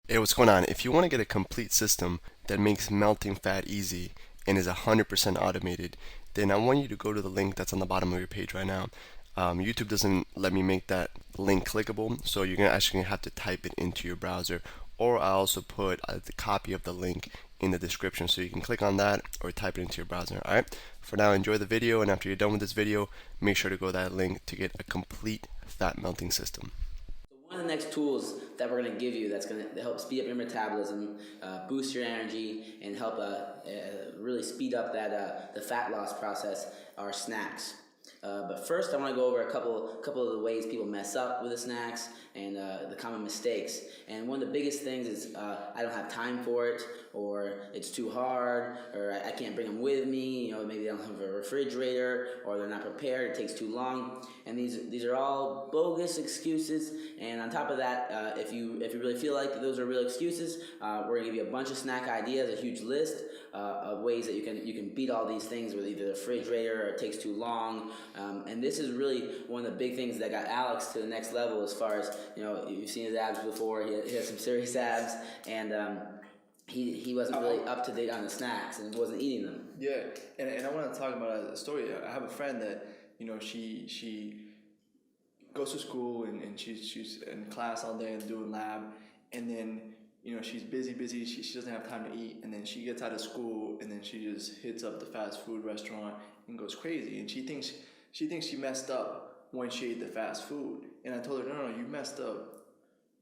Hey, what's going on? If you want to get a complete system that makes melting fat easy and is 100% automated, then I want you to go to the link that's on the bottom of your page right now. YouTube doesn't let me make that link clickable, so you're actually gonna have to type it into your browser, or I also put the copy of the link in the description, so you can click on that or type it into your browser. All right. For now, enjoy the video, and after you're done with this video, make sure to go to that link to get a complete fat melting system. So one of the next tools that we're going to give you that's going to help speed up your metabolism, boost your energy, and help really speed up the fat loss process are snacks. But first, I want to go over a couple of the ways people mess up with the snacks and the common mistakes. And one of the biggest things is I don't have time for it, or it's too hard, or I can't bring them with me. Maybe they don't have a refrigerator, or they're not prepared. It takes too long. And these are all bogus excuses. And on top of that, if you really feel like those are real excuses, we're gonna give you a bunch of snack ideas, a huge list of ways that you can beat all these things with either the refrigerator or it takes too long. And this is really one of the big things that got Alex to the next level as far as, you've seen his abs before. He has some serious abs, and he wasn't really up to date on the snacks and wasn't eating them. Yeah, and I want to talk about a story. I have a friend that, she goes to school and she's in class all day and doing lab, and then she's busy. She doesn't have time to eat, and then she gets out of school and then she just hits up the fast food restaurant and goes crazy, and she thinks she messed up when she ate the fast food. And I told her, no, you messed up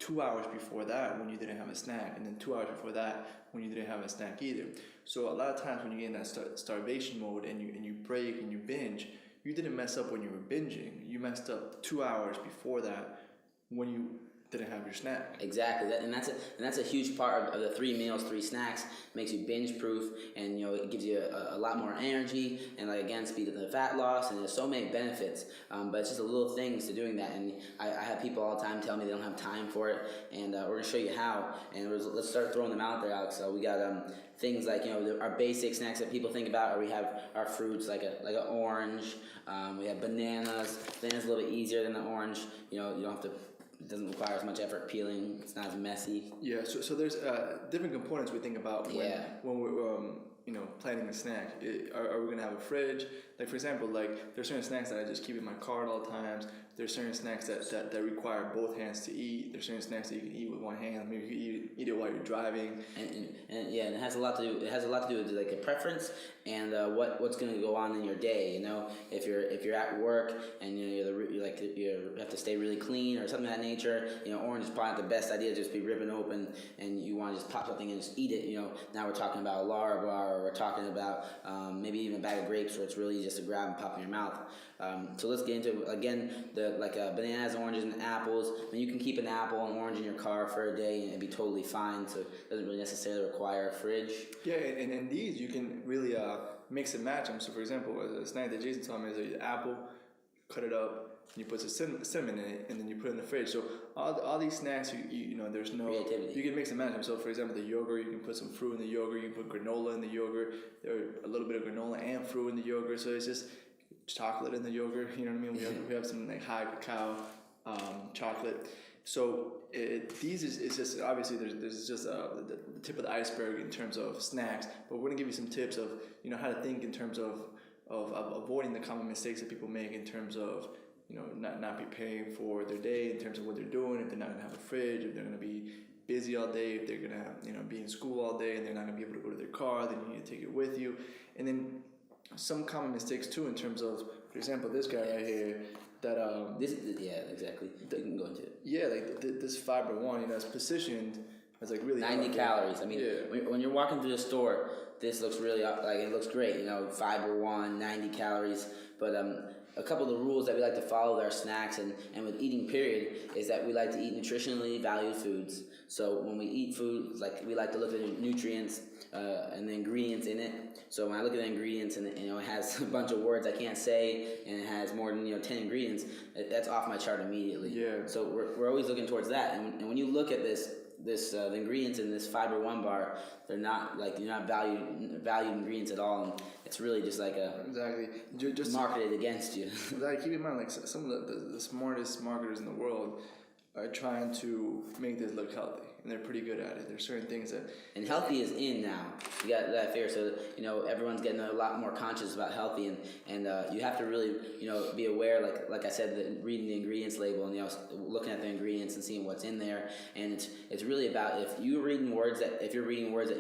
2 hours before that when you didn't have a snack, and then 2 hours before that when you didn't have a snack either. So a lot of times when you get in that starvation mode and you break and you binge, you didn't mess up when you were binging. You messed up 2 hours before that when you didn't have your snack. Exactly, and that's a huge part of the 3 meals, 3 snacks. Makes you binge proof, and it gives you a lot more energy, and again, speed up the fat loss, and there's so many benefits. But it's just the little things to doing that, and I have people all the time tell me they don't have time for it, and we're gonna show you how. And let's start throwing them out there, Alex. So we got things like our basic snacks that people think about, or we have our fruits like an orange. We have bananas. Bananas a little bit easier than the orange. You don't have to. It doesn't require as much effort peeling. It's not as messy. Yeah, so there's different components we think about when we're planning a snack. Are we gonna have a fridge? Like, for example, there's certain snacks that I just keep in my car at all times. There's certain snacks that require both hands to eat. There's certain snacks that you can eat with one hand. Maybe you can eat it while you're driving. And it has a lot to do. It has a lot to do with a preference and what's going to go on in your day. If you're at work and you have to stay really clean or something of that nature. Orange is probably not the best idea to just be ripping open, and you want to just pop something and just eat it. Now we're talking about a Lara bar, or we're talking about maybe even a bag of grapes, where it's really just to grab and pop in your mouth. So let's get into again bananas, oranges, and apples. You can keep an apple and orange in your car for a day and it'd be totally fine. So it doesn't really necessarily require a fridge. Yeah, and these you can really mix and match them. So for example, a snack that Jason told me is an apple, cut it up, and you put some cinnamon in it, and then you put it in the fridge. So all these snacks, there's no creativity. You can mix and match them. So for example, the yogurt, you can put some fruit in the yogurt. You can put granola in the yogurt. There a little bit of granola and fruit in the yogurt. So it's just chocolate in the yogurt. You know what I mean? We have some high cacao chocolate. So these is just obviously there's just the tip of the iceberg in terms of snacks, but we're gonna give you some tips of how to think in terms of avoiding the common mistakes that people make in terms of not preparing for their day, in terms of what they're doing, if they're not gonna have a fridge, if they're gonna be busy all day, if they're gonna be in school all day and they're not gonna be able to go to their car, then you need to take it with you. And then some common mistakes too in terms of, for example, this guy right here. That exactly. You can go into it. Yeah, this fiber one, it's positioned as really 90 calories. When you're walking through the store, this looks really it looks great. Fiber one, 90 calories. But a couple of the rules that we like to follow with our snacks and with eating period is that we like to eat nutritionally valued foods. So when we eat food, we like to look at the nutrients and the ingredients in it. So when I look at the ingredients and it has a bunch of words I can't say and it has more than 10 ingredients, that's off my chart immediately. Yeah. So we're always looking towards that. And when you look at the ingredients in this fiber one bar, they're not valued ingredients at all, and it's really just exactly just marketed against you. Exactly. Keep in mind, some of the smartest marketers in the world are trying to make this look healthy, and they're pretty good at it. There's certain things that... And healthy is in now. You got that fear. So, everyone's getting a lot more conscious about healthy, and you have to really, be aware, like I said, reading the ingredients label and, looking at the ingredients and seeing what's in there. And it's really about if you're reading words that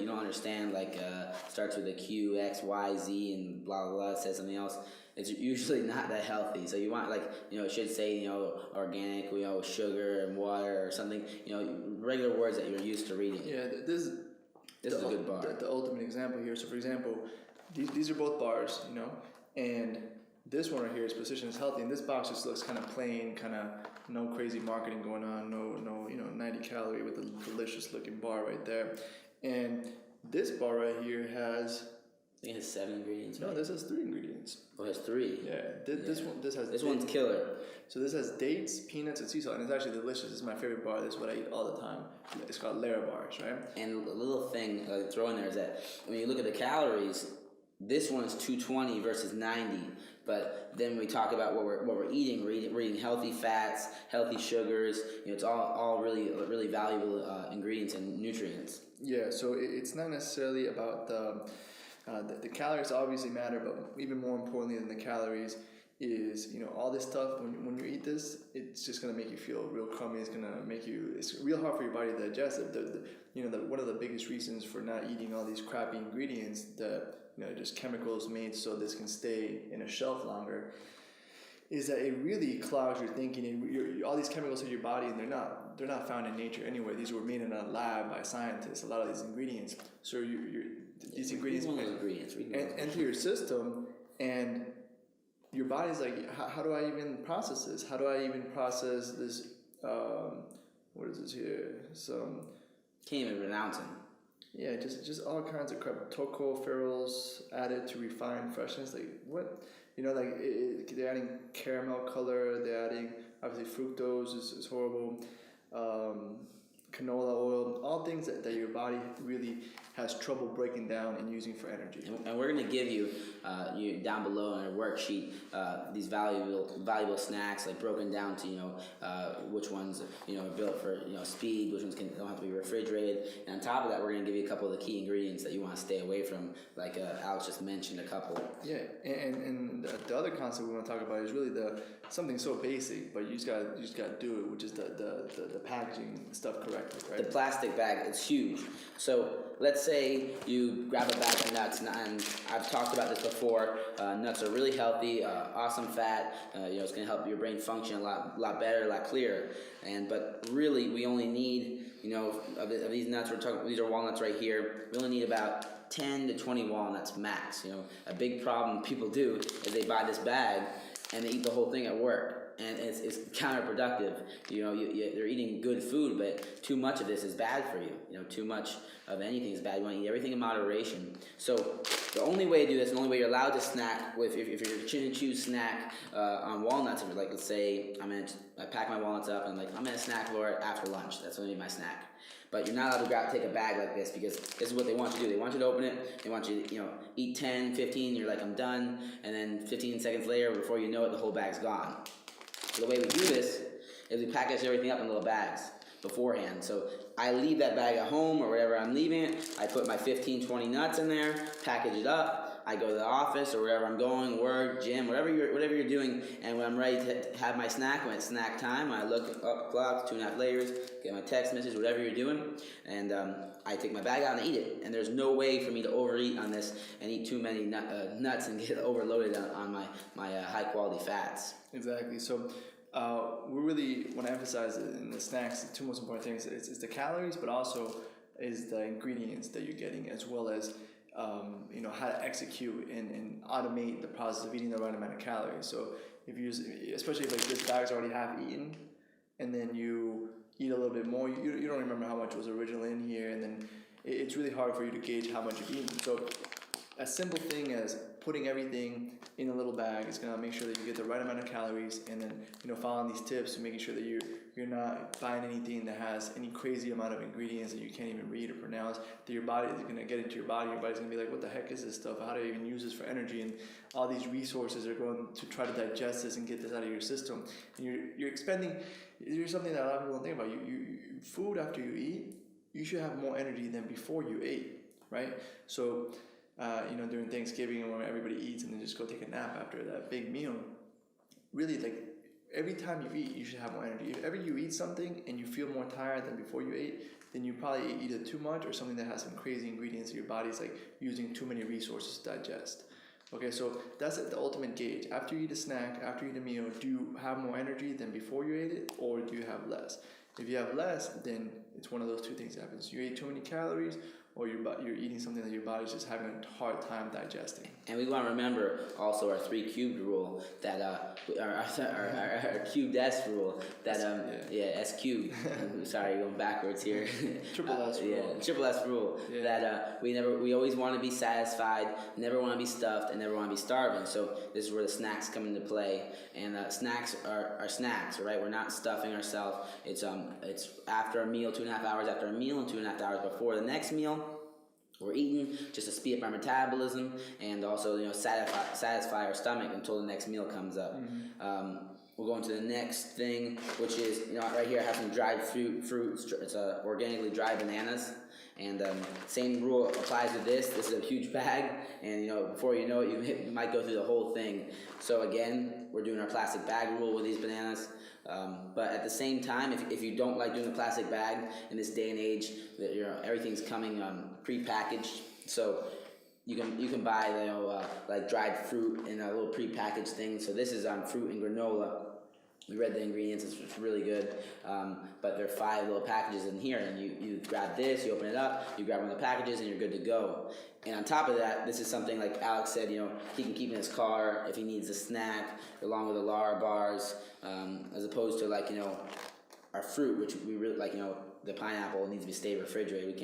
you don't understand, like starts with a Q, X, Y, Z, and blah, blah, blah, it says something else, it's usually not that healthy. So you want, it should say, organic, sugar and water or something, regular words that you're used to reading. Yeah, this is a good bar. The ultimate example here. So, for example, these are both bars, and this one right here is positioned as healthy, and this box just looks kind of plain, kind of no crazy marketing going on, no 90 calorie with a delicious looking bar right there. And this bar right here has... I think it has 7 ingredients. No, right? this has 3 ingredients. Oh, it has 3. Yeah, this one's killer. So this has dates, peanuts, and sea salt, and it's actually delicious. This is my favorite bar. This is what I eat all the time. It's called Lara bars, right? And a little thing I throw in there is that when you look at the calories, this one's 220 versus 90. But then we talk about what we're eating. We're eating healthy fats, healthy sugars. It's all really valuable ingredients and nutrients. Yeah. So it's not necessarily about the calories obviously matter, but even more importantly than the calories is, all this stuff, when you eat this, it's just going to make you feel real crummy. It's going to make you, it's real hard for your body to digest it. One of the biggest reasons for not eating all these crappy ingredients that, just chemicals made so this can stay in a shelf longer, is that it really clogs your thinking, and all these chemicals in your body, and they're not found in nature anyway. These were made in a lab by scientists, a lot of these ingredients. So these ingredients enter your system, and your body's like, how do I even process this? How do I even process this? What is this here? Can't even pronounce them. Yeah, just all kinds of crap. Tocopherols added to refine freshness. Like what? They're adding caramel color. They're adding obviously fructose is horrible. Canola oil, all things that your body really has trouble breaking down and using for energy. And we're going to give you down below in our worksheet these valuable snacks, like broken down to which ones are built for speed, which ones don't have to be refrigerated. And on top of that, we're going to give you a couple of the key ingredients that you want to stay away from, like Alex just mentioned a couple. Yeah, and the other concept we want to talk about is really something so basic, but you just got to do it, which is the packaging stuff correctly. Right? The plastic bag, it's huge. So let's say you grab a bag of nuts, and I've talked about this before. Nuts are really healthy, awesome fat. It's going to help your brain function a lot better, a lot clearer. But really, we only need, of these nuts, these are walnuts right here. We only need about 10 to 20 walnuts max. A big problem people do is they buy this bag and they eat the whole thing at work. And it's counterproductive. They're eating good food, but too much of this is bad for you. Too much of anything is bad. You want to eat everything in moderation. So the only way to do this, the only way you're allowed to snack with, if you're going to choose snack on walnuts, and let's say I pack my walnuts up and I'm gonna snack for it after lunch. That's going to be my snack. But you're not allowed to go out and take a bag like this, because this is what they want you to do. They want you to open it. They want you to, eat 10, 15. You're like, I'm done. And then 15 seconds later, before you know it, the whole bag's gone. So the way we do this is we package everything up in little bags beforehand. So I leave that bag at home or wherever I'm leaving it. I put my 15, 20 nuts in there, package it up. I go to the office or wherever I'm going, work, gym, whatever you're doing. And when I'm ready to have my snack, when it's snack time, I look up clock, 2.5 layers, get my text message, whatever you're doing, and I take my bag out and eat it. And there's no way for me to overeat on this and eat too many nuts and get overloaded on my high quality fats. Exactly. So we really want to emphasize in the snacks, the two most important things is the calories, but also is the ingredients that you're getting, as well as how to execute and automate the process of eating the right amount of calories. So especially if this bag's already half eaten, and then you eat a little bit more, you don't remember how much was originally in here, and then it's really hard for you to gauge how much you've eaten. So a simple thing as putting everything in a little bag is going to make sure that you get the right amount of calories, and then following these tips and making sure that you're not buying anything that has any crazy amount of ingredients that you can't even read or pronounce, that your body is going to get into your body. Your body's going to be like, what the heck is this stuff? How do I even use this for energy? And all these resources are going to try to digest this and get this out of your system. And you're expending, there's something that a lot of people don't think about. You food after you eat you should have more energy than before you ate, right? So, during Thanksgiving when everybody eats and then just go take a nap after that big meal, really like every time you eat, you should have more energy. If ever you eat something and you feel more tired than before you ate, then you probably ate either too much or something that has some crazy ingredients that your body's like using too many resources to digest. Okay, so that's the ultimate gauge. After you eat a snack, after you eat a meal, do you have more energy than before you ate it, or do you have less? If you have less, then it's one of those two things that happens. You ate too many calories, or you're eating something that your body's just having a hard time digesting. And we want to remember also our 3 cubed rule, that our cubed S rule, that S cubed. Sorry, going backwards here. Triple S rule. Triple S rule. Yeah. That we always want to be satisfied, never want to be stuffed, and never want to be starving. So this is where the snacks come into play. And snacks are snacks, right? We're not stuffing ourselves. It's after a meal, 2.5 hours after a meal, and 2.5 hours before the next meal. We're eating just to speed up our metabolism and also satisfy our stomach until the next meal comes up. Mm-hmm. We'll go into the next thing, which is right here I have some dried fruit. It's organically dried bananas, and same rule applies to this. This is a huge bag, and before you know it, you might go through the whole thing. So again, we're doing our plastic bag rule with these bananas. But at the same time, if you don't like doing the plastic bag in this day and age, everything's coming pre-packaged. So you can buy like dried fruit in a little pre-packaged thing. So this is fruit and granola. We read the ingredients; it's really good. But there are 5 little packages in here, and you grab this, you open it up, you grab one of the packages, and you're good to go. And on top of that, this is something like Alex said, he can keep in his car if he needs a snack, along with the Lara bars, as opposed to our fruit, which we really like. The pineapple needs to be stay refrigerated.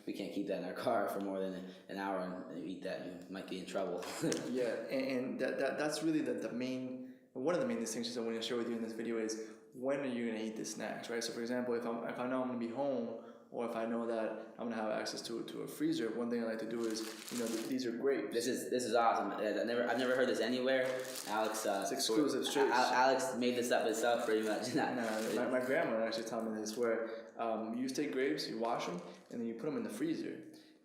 We can't keep that in our car for more than an hour, and you eat that, you might be in trouble. Yeah, and that's really the main. One of the main distinctions I want to share with you in this video is when are you going to eat the snacks, right? So for example, if I know I'm going to be home, or if I know that I'm going to have access to a freezer, one thing I like to do is, these are grapes. This is awesome. I've never heard this anywhere. Alex, it's exclusive. Alex made this up himself, pretty much. No, my grandma actually taught me this, where you take grapes, you wash them, and then you put them in the freezer,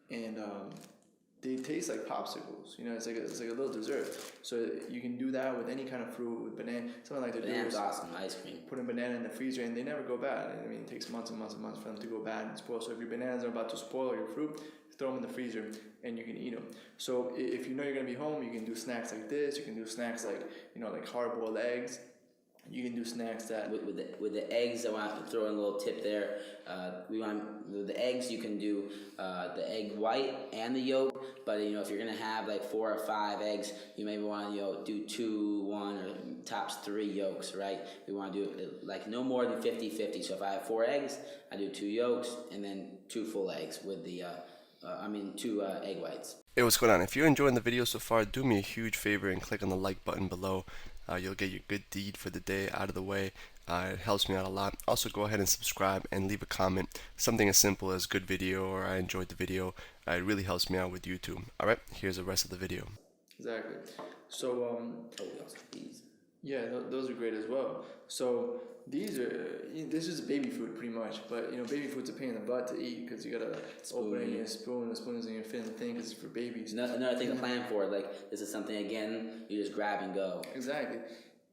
and they taste like popsicles. It's like a little dessert. So you can do that with any kind of fruit, with banana. Something like that. Banana's awesome. Ice cream. Put a banana in the freezer and they never go bad. I mean, it takes months and months and months for them to go bad and spoil. So if your bananas are about to spoil, or your fruit, throw them in the freezer and you can eat them. So if you're gonna be home, you can do snacks like this. You can do snacks like like hard-boiled eggs. You can do snacks that with the eggs. I want to throw in a little tip there. The eggs. You can do the egg white and the yolk. But if you're gonna have like 4 or 5 eggs, you maybe want to do 2, 1, or tops 3 yolks. Right? We want to do it like no more than 50-50. So if I have 4 eggs, I do 2 yolks and then 2 full eggs with the 2 egg whites. Hey, what's going on? If you're enjoying the video so far, do me a huge favor and click on the like button below. You'll get your good deed for the day out of the way. It helps me out a lot. Also, go ahead and subscribe and leave a comment. Something as simple as good video or I enjoyed the video. It really helps me out with YouTube. Alright, here's the rest of the video. Exactly. So, yeah, those are great as well. So this is baby food pretty much, but baby food's a pain in the butt to eat because you gotta open it in a spoon. The spoon isn't gonna fit in the thing because it's for babies. Another thing to plan for, like this is something again you just grab and go. Exactly,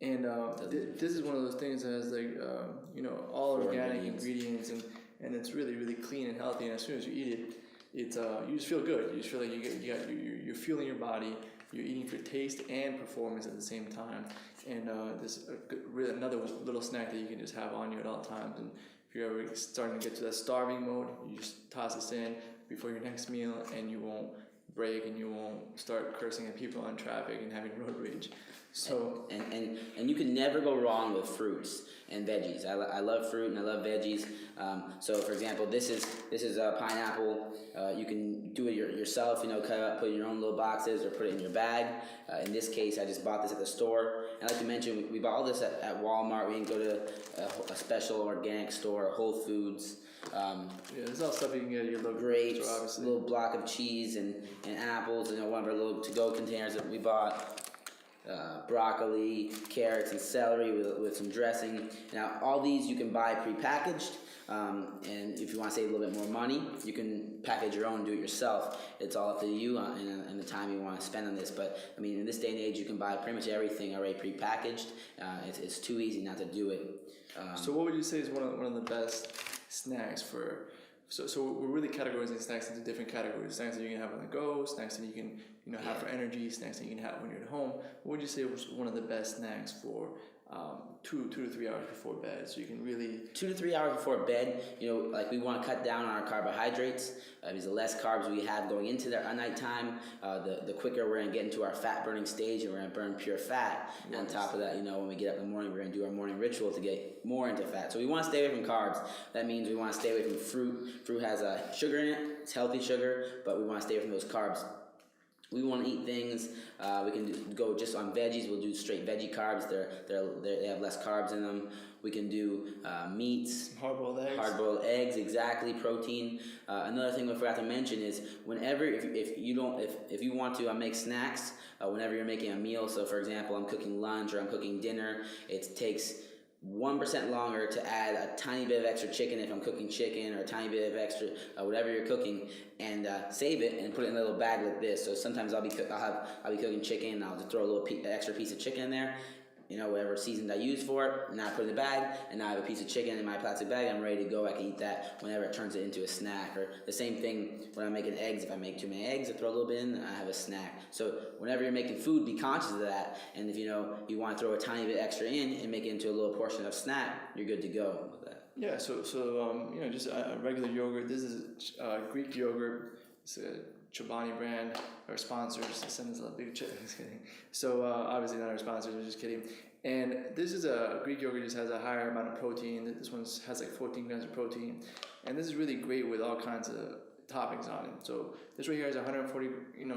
and this is one of those things that has all organic ingredients and it's really really clean and healthy. And as soon as you eat it, it's you just feel good. You just feel like you're fueling your body. You're eating for taste and performance at the same time. And this is really another little snack that you can just have on you at all times. And if you're ever starting to get to that starving mode, you just toss this in before your next meal, and you won't break and you won't start cursing at people on traffic and having road rage. So and you can never go wrong with fruits and veggies. I love fruit and I love veggies. So for example, this is a pineapple. You can do it yourself. Cut it up, put it in your own little boxes, or put it in your bag. In this case, I just bought this at the store. And I like to mention, we bought all this at Walmart. We didn't go to a special organic store, Whole Foods. There's all stuff you can get at your local grapes, store, obviously. A little block of cheese and apples, and one of our little to-go containers that we bought. broccoli, carrots, and celery with some dressing. Now, all these you can buy prepackaged. And if you want to save a little bit more money, you can package your own and do it yourself. It's all up to you and the time you want to spend on this. But I mean, in this day and age, you can buy pretty much everything already prepackaged. It's too easy not to do it. So what would you say is one of the best snacks for? So we're really categorizing snacks into different categories. Snacks that you can have on the go, snacks that you can have for energy, snacks that you can have when you're at home. What would you say was one of the best snacks for 2 to 3 hours before bed? So you can really 2 to 3 hours before bed. Like we want to cut down on our carbohydrates. Because the less carbs we have going into our nighttime, the quicker we're going to get into our fat burning stage, and we're going to burn pure fat. And on top of that, when we get up in the morning, we're going to do our morning ritual to get more into fat. So we want to stay away from carbs. That means we want to stay away from fruit. Fruit has sugar in it. It's healthy sugar, but we want to stay away from those carbs. We want to eat things. We can go just on veggies. We'll do straight veggie carbs. They have less carbs in them. We can do meats, hard-boiled eggs, exactly. Protein. Another thing we forgot to mention is whenever if you want to make snacks, whenever you're making a meal. So for example, I'm cooking lunch or I'm cooking dinner. It takes 1% longer to add a tiny bit of extra chicken if I'm cooking chicken, or a tiny bit of extra whatever you're cooking, and save it and put it in a little bag like this. So sometimes I'll be cooking chicken, and I'll just throw a little extra piece of chicken in there, whatever seasoned I use for it, and now I put it in the bag, and now I have a piece of chicken in my plastic bag. I'm ready to go. I can eat that whenever it turns it into a snack. Or the same thing when I'm making eggs. If I make too many eggs, I throw a little bit in, and I have a snack. So whenever you're making food, be conscious of that. And if you want to throw a tiny bit extra in and make it into a little portion of snack, you're good to go with that. Yeah. So just a regular yogurt. This is Greek yogurt. It's a Chobani brand, our sponsors. Send us a big check. Just kidding. So obviously not our sponsors. We're just kidding. And this is a Greek yogurt. Just has a higher amount of protein. This one has like 14 grams of protein, and this is really great with all kinds of toppings on it. So this right here has 140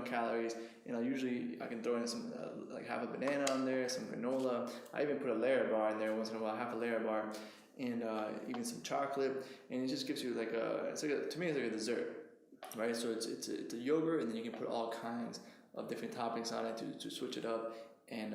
calories. Usually I can throw in some like half a banana on there, some granola. I even put a layer bar in there once in a while, half a layer bar, and even some chocolate. And it just gives you to me it's like a dessert. Right, so it's a yogurt, and then you can put all kinds of different toppings on it to switch it up and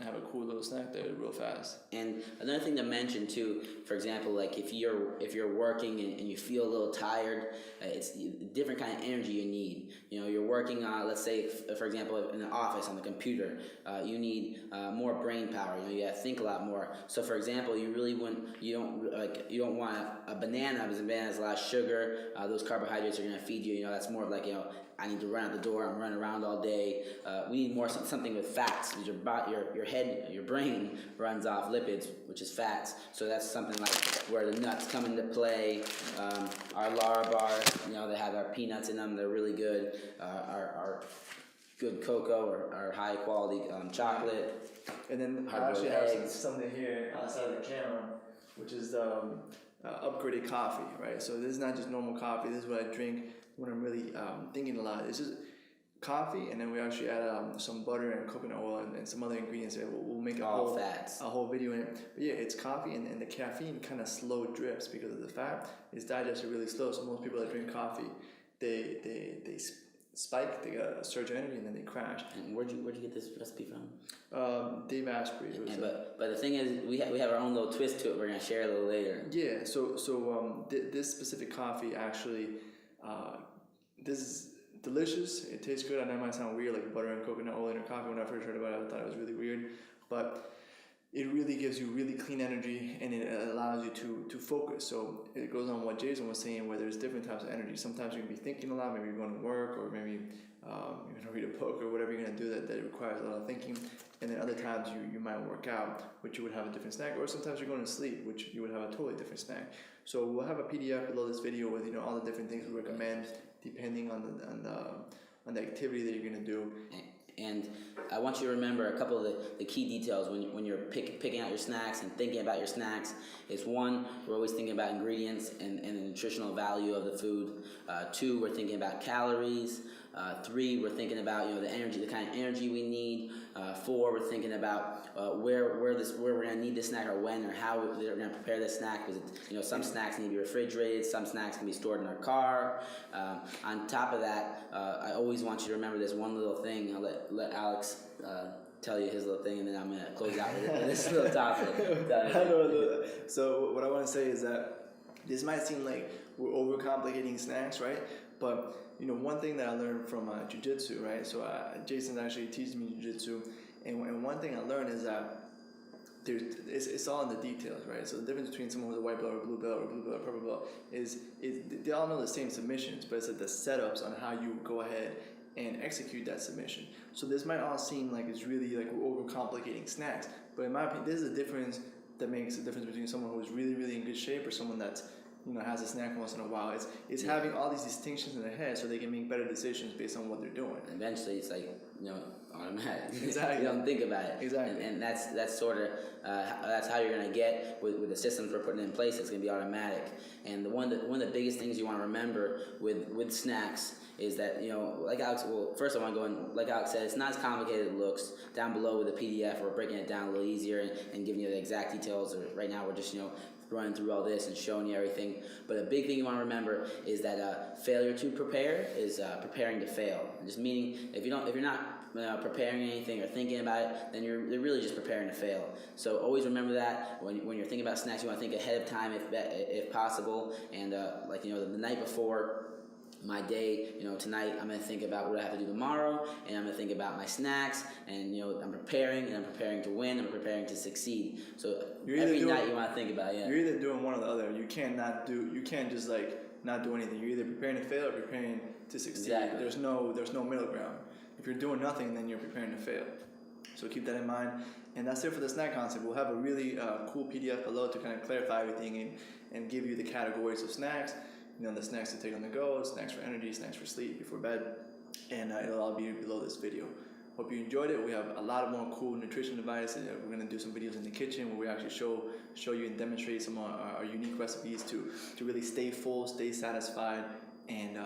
have a cool little snack there real fast. And another thing to mention too, for example, like if you're working and you feel a little tired, it's a different kind of energy you need. You're working on, let's say, for example, in an office on the computer, you need more brain power. You gotta think a lot more. So for example, you don't want a banana because a banana has a lot of sugar. Those carbohydrates are gonna feed you. That's more of like I need to run out the door. I'm running around all day. We need more something with fats. Your brain runs off lipids, which is fats. So that's something like where the nuts come into play. Our Lara bars, they have our peanuts in them. They're really good. Our good cocoa or our high quality chocolate. And then I actually have something here outside of the camera, which is upgraded coffee, right? So this is not just normal coffee. This is what I drink when I'm really thinking a lot. It's just coffee, and then we actually add some butter and coconut oil and some other ingredients there. We'll make a whole video in it. But yeah, it's coffee, and the caffeine kind of slow drips because of the fat. It's digested really slow. So most people that drink coffee, they spike, they got a surge of energy, and then they crash. And where'd you get this recipe from? Dave Asprey. But the thing is, we have our own little twist to it. We're gonna share a little later. Yeah. So this specific coffee actually, this is delicious. It tastes good. I know it might sound weird, like butter and coconut oil in your coffee. When I first heard about it, I thought it was really weird, but it really gives you really clean energy, and it allows you to focus. So it goes on what Jason was saying, where there's different types of energy. Sometimes you can be thinking a lot, maybe you're going to work, or maybe you're going to read a book, or whatever you're going to do that requires a lot of thinking. And then other times you might work out, which you would have a different snack, or sometimes you're going to sleep, which you would have a totally different snack. So we'll have a PDF below this video with all the different things we recommend depending on the activity that you're going to do. And I want you to remember a couple of the key details when you're picking out your snacks and thinking about your snacks. Is one, we're always thinking about ingredients and the nutritional value of the food. Two, we're thinking about calories. Three, we're thinking about the energy, the kind of energy we need. Four, we're thinking about where we're gonna need this snack, or when, or how we're gonna prepare this snack. Because some snacks need to be refrigerated, some snacks can be stored in our car. On top of that, I always want you to remember this one little thing. I'll let Alex tell you his little thing, and then I'm gonna close out with this little topic. So what I want to say is that this might seem like we're overcomplicating snacks, right? But one thing that I learned from jiu-jitsu, right? So Jason actually teaches me jiu-jitsu, and one thing I learned is that it's all in the details, right? So the difference between someone with a white belt or blue belt or blue belt or purple belt is they all know the same submissions, but it's like the setups on how you go ahead and execute that submission. So this might all seem like it's really like we're overcomplicating snacks, but in my opinion, this is a difference that makes a difference between someone who's really, really in good shape or someone that's has a snack once in a while. It's having all these distinctions in their head so they can make better decisions based on what they're doing. Eventually, it's like automatic. Exactly. You don't think about it. Exactly. And that's sort of that's how you're gonna get with the systems we're putting in place. It's gonna be automatic. And one of the biggest things you want to remember with snacks is that like Alex. Well, first I want to go in. Like Alex said, it's not as complicated as it looks. Down below with the PDF, we're breaking it down a little easier and giving you the exact details. Right now, we're just running through all this and showing you everything. But a big thing you want to remember is that failure to prepare is preparing to fail. Just meaning if you're not preparing anything or thinking about it, then you're really just preparing to fail. So always remember that when you're thinking about snacks, you want to think ahead of time if possible. And the night before my day, tonight I'm going to think about what I have to do tomorrow, and I'm going to think about my snacks, and I'm preparing to win, I'm preparing to succeed. So every night you want to think about it. Yeah. You're either doing one or the other. You can't just like not do anything. You're either preparing to fail or preparing to succeed. Exactly. There's no middle ground. If you're doing nothing, then you're preparing to fail. So keep that in mind. And that's it for the snack concept. We'll have a really cool PDF below to kind of clarify everything and give you the categories of snacks. The snacks to take on the go, snacks for energy, snacks for sleep before bed, and it'll all be below this video. Hope you enjoyed it. We have a lot of more cool nutrition advice. We're going to do some videos in the kitchen where we actually show you and demonstrate some of our unique recipes to really stay full, stay satisfied, and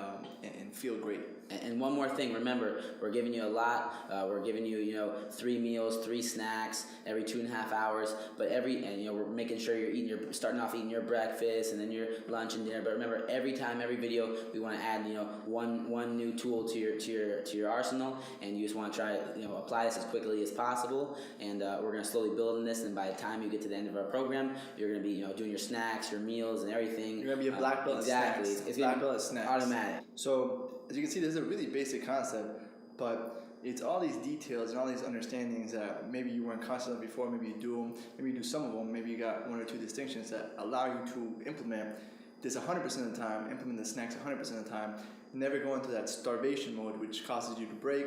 feel great. And one more thing, remember, we're giving you a lot. We're giving you, 3 meals, 3 snacks every 2.5 hours. But we're making sure you're starting off eating your breakfast and then your lunch and dinner. But remember, every video, we want to add, one new tool to your arsenal, and you just want to try, apply this as quickly as possible. And we're going to slowly build on this. And by the time you get to the end of our program, you're going to be, doing your snacks, your meals, and everything. You're going to be a black belt. Exactly. It's black belt snacks. Automatic. So as you can see, this is a really basic concept, but it's all these details and all these understandings that maybe you weren't conscious of before. Maybe you do them, maybe you do some of them, maybe you got 1 or 2 distinctions that allow you to implement this 100% of the time, implement the snacks 100% of the time, never go into that starvation mode, which causes you to break,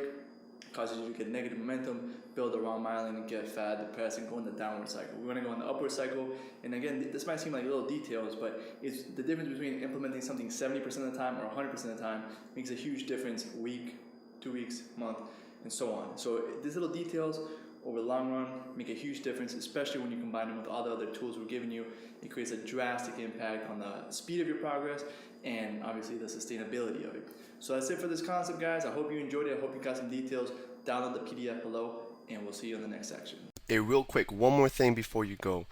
causes you to get negative momentum, build the wrong myelin, and get fat, depressed, and go in the downward cycle. We're going to go in the upward cycle, and again, this might seem like little details, but it's the difference between implementing something 70% of the time or 100% of the time makes a huge difference week, 2 weeks, month, and so on. So these little details over the long run make a huge difference, especially when you combine them with all the other tools we're giving you. It creates a drastic impact on the speed of your progress and obviously the sustainability of it. So that's it for this concept, guys. I hope you enjoyed it. I hope you got some details. Download the PDF below, and we'll see you in the next section. Hey, real quick, one more thing before you go.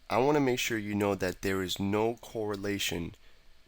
I want to make sure you know that there is no correlation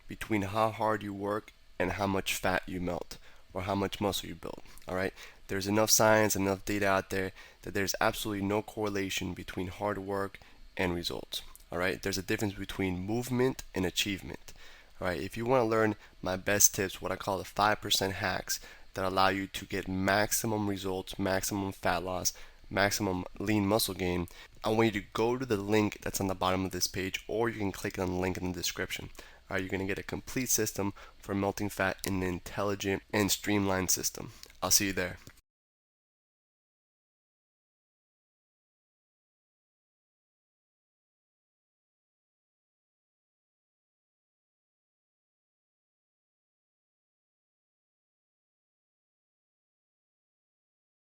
between how hard you work and how much fat you melt or how much muscle you build. All right? There's enough science, enough data out there that there's absolutely no correlation between hard work and results. All right? There's a difference between movement and achievement. All right? If you want to learn my best tips, what I call the 5% hacks that allow you to get maximum results, maximum fat loss, maximum lean muscle gain, I want you to go to the link that's on the bottom of this page, or you can click on the link in the description. All right, you're going to get a complete system for melting fat in an intelligent and streamlined system. I'll see you there.